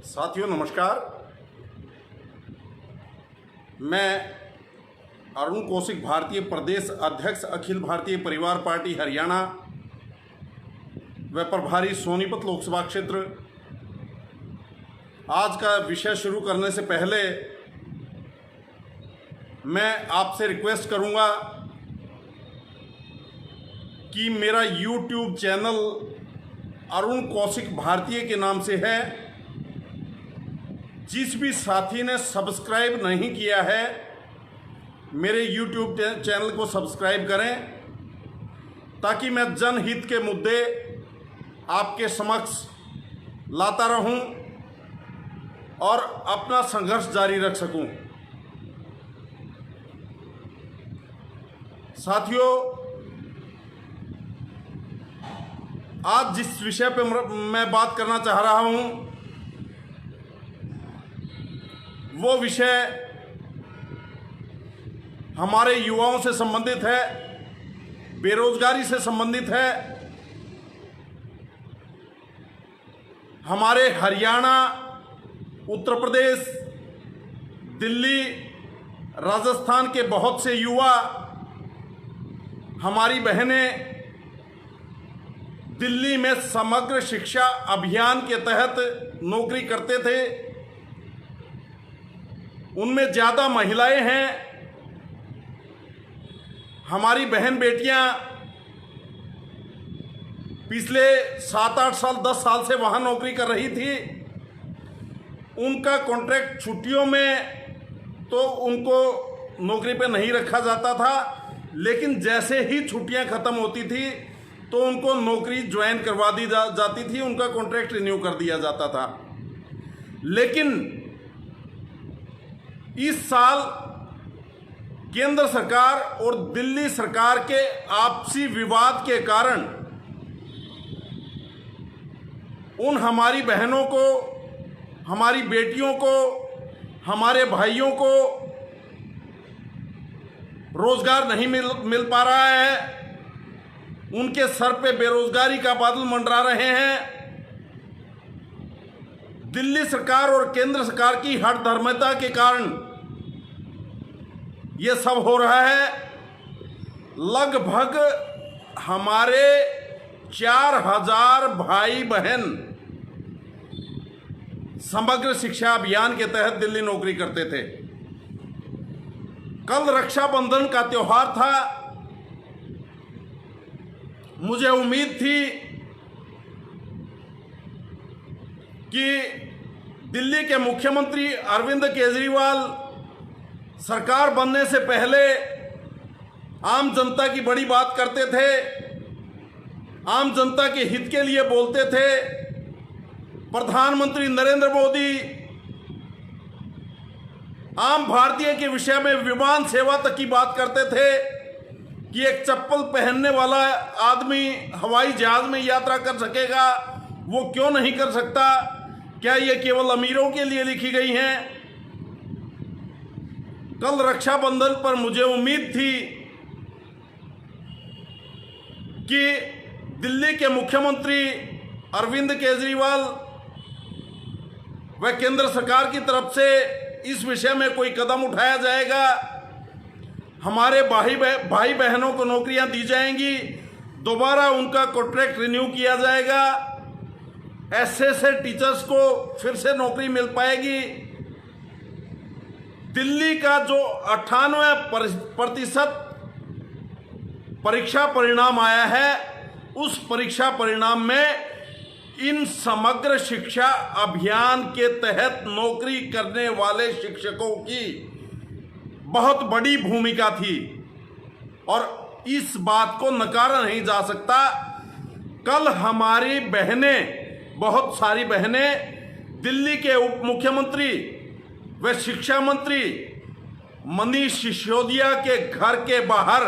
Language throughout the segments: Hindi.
साथियों नमस्कार। मैं अरुण कौशिक, भारतीय प्रदेश अध्यक्ष, अखिल भारतीय परिवार पार्टी हरियाणा व प्रभारी सोनीपत लोकसभा क्षेत्र। आज का विषय शुरू करने से पहले मैं आपसे रिक्वेस्ट करूंगा कि मेरा YouTube चैनल अरुण कौशिक भारतीय के नाम से है। जिस भी साथी ने सब्सक्राइब नहीं किया है, मेरे YouTube चैनल को सब्सक्राइब करें ताकि मैं जनहित के मुद्दे आपके समक्ष लाता रहूं और अपना संघर्ष जारी रख सकूं। साथियों, आज जिस विषय पे मैं बात करना चाह रहा हूं, वो विषय हमारे युवाओं से संबंधित है, बेरोजगारी से संबंधित है। हमारे हरियाणा, उत्तर प्रदेश, दिल्ली, राजस्थान के बहुत से युवा, हमारी बहनें दिल्ली में समग्र शिक्षा अभियान के तहत नौकरी करते थे। उनमें ज़्यादा महिलाएं हैं। हमारी बहन बेटियां पिछले 7-8 साल, 10 साल से वहाँ नौकरी कर रही थी। उनका कॉन्ट्रैक्ट छुट्टियों में तो उनको नौकरी पे नहीं रखा जाता था, लेकिन जैसे ही छुट्टियां ख़त्म होती थी तो उनको नौकरी ज्वाइन करवा दी जाती थी, उनका कॉन्ट्रैक्ट रिन्यू कर दिया जाता था। लेकिन इस साल केंद्र सरकार और दिल्ली सरकार के आपसी विवाद के कारण उन हमारी बहनों को, हमारी बेटियों को, हमारे भाइयों को रोजगार नहीं मिल पा रहा है। उनके सर पे बेरोजगारी का बादल मंडरा रहे हैं। दिल्ली सरकार और केंद्र सरकार की हठधर्मिता के कारण ये सब हो रहा है। लगभग हमारे 4000 भाई बहन समग्र शिक्षा अभियान के तहत दिल्ली नौकरी करते थे। कल रक्षाबंधन का त्योहार था। मुझे उम्मीद थी कि दिल्ली के मुख्यमंत्री अरविंद केजरीवाल सरकार बनने से पहले आम जनता की बड़ी बात करते थे, आम जनता के हित के लिए बोलते थे। प्रधानमंत्री नरेंद्र मोदी आम भारतीय के विषय में विमान सेवा तक की बात करते थे कि एक चप्पल पहनने वाला आदमी हवाई जहाज में यात्रा कर सकेगा, वो क्यों नहीं कर सकता? क्या ये केवल अमीरों के लिए लिखी गई हैं? कल रक्षाबंधन पर मुझे उम्मीद थी कि दिल्ली के मुख्यमंत्री अरविंद केजरीवाल व केंद्र सरकार की तरफ से इस विषय में कोई कदम उठाया जाएगा। हमारे भाई बहनों को नौकरियां दी जाएंगी, दोबारा उनका कॉन्ट्रैक्ट रिन्यू किया जाएगा, एसएसए टीचर्स को फिर से नौकरी मिल पाएगी। दिल्ली का जो 98% परीक्षा परिणाम आया है, उस परीक्षा परिणाम में इन समग्र शिक्षा अभियान के तहत नौकरी करने वाले शिक्षकों की बहुत बड़ी भूमिका थी और इस बात को नकारा नहीं जा सकता। कल हमारी बहनें, बहुत सारी बहनें दिल्ली के उप मुख्यमंत्री व शिक्षा मंत्री मनीष सिसोदिया के घर के बाहर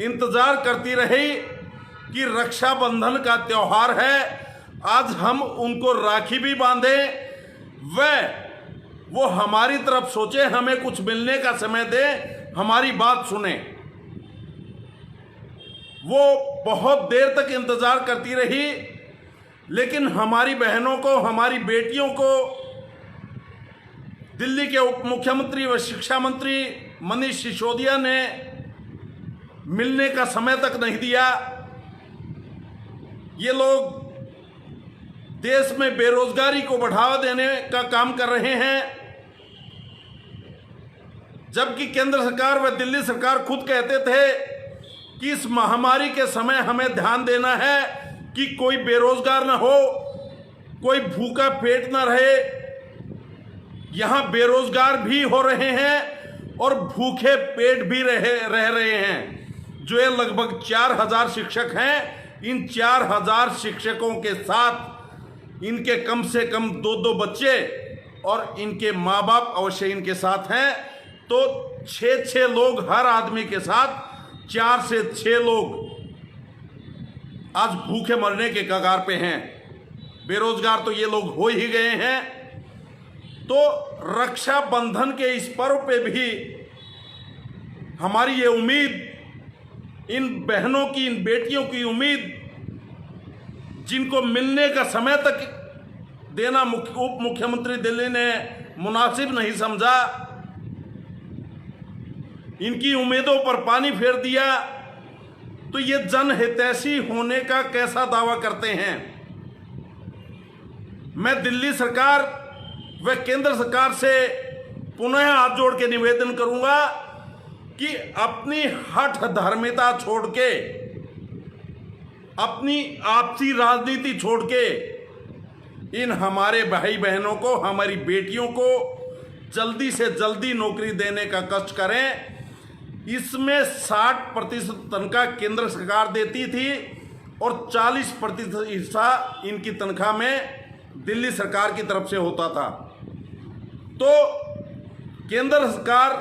इंतजार करती रही कि रक्षाबंधन का त्योहार है, आज हम उनको राखी भी बांधें व वो हमारी तरफ सोचे, हमें कुछ मिलने का समय दे, हमारी बात सुने। वो बहुत देर तक इंतजार करती रही, लेकिन हमारी बहनों को, हमारी बेटियों को दिल्ली के उप मुख्यमंत्री व शिक्षा मंत्री मनीष सिसोदिया ने मिलने का समय तक नहीं दिया। ये लोग देश में बेरोजगारी को बढ़ावा देने का काम कर रहे हैं, जबकि केंद्र सरकार व दिल्ली सरकार खुद कहते थे कि इस महामारी के समय हमें ध्यान देना है कि कोई बेरोजगार न हो, कोई भूखा पेट न रहे। यहां बेरोजगार भी हो रहे हैं और भूखे पेट भी रह रहे हैं। जो ये लगभग 4000 शिक्षक हैं, इन 4000 शिक्षकों के साथ इनके कम से कम 2-2 बच्चे और इनके माँ बाप अवश्य इनके साथ हैं। तो 6-6 लोग, हर आदमी के साथ 4 से 6 लोग आज भूखे मरने के कगार पे हैं। बेरोजगार तो ये लोग हो ही गए हैं। तो रक्षाबंधन के इस पर्व पे भी हमारी ये उम्मीद, इन बहनों की, इन बेटियों की उम्मीद, जिनको मिलने का समय तक देना उप मुख्यमंत्री दिल्ली ने मुनासिब नहीं समझा, इनकी उम्मीदों पर पानी फेर दिया, तो ये जनहितैषी होने का कैसा दावा करते हैं। मैं दिल्ली सरकार व केंद्र सरकार से पुनः हाथ जोड़ के निवेदन करूंगा कि अपनी हठ धर्मिता छोड़ के, अपनी आपसी राजनीति छोड़ के इन हमारे भाई बहनों को, हमारी बेटियों को जल्दी से जल्दी नौकरी देने का कष्ट करें। इसमें 60% तनख्वाह केंद्र सरकार देती थी और 40% हिस्सा इनकी तनख्वाह में दिल्ली सरकार की तरफ से होता था। तो केंद्र सरकार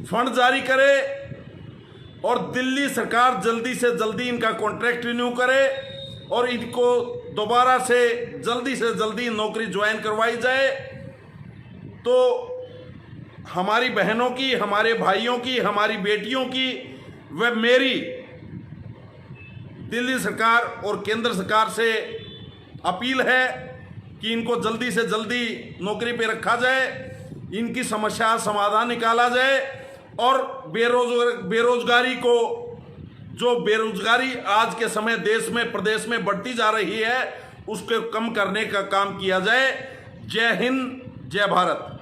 फंड जारी करे और दिल्ली सरकार जल्दी से जल्दी इनका कॉन्ट्रैक्ट रिन्यू करे और इनको दोबारा से जल्दी नौकरी ज्वाइन करवाई जाए। तो हमारी बहनों की, हमारे भाइयों की, हमारी बेटियों की व मेरी दिल्ली सरकार और केंद्र सरकार से अपील है कि इनको जल्दी से जल्दी नौकरी पे रखा जाए, इनकी समस्या समाधान निकाला जाए और बेरोजगारी को, जो बेरोजगारी आज के समय देश में, प्रदेश में बढ़ती जा रही है, उसको कम करने का काम किया जाए। जय हिंद, जय भारत।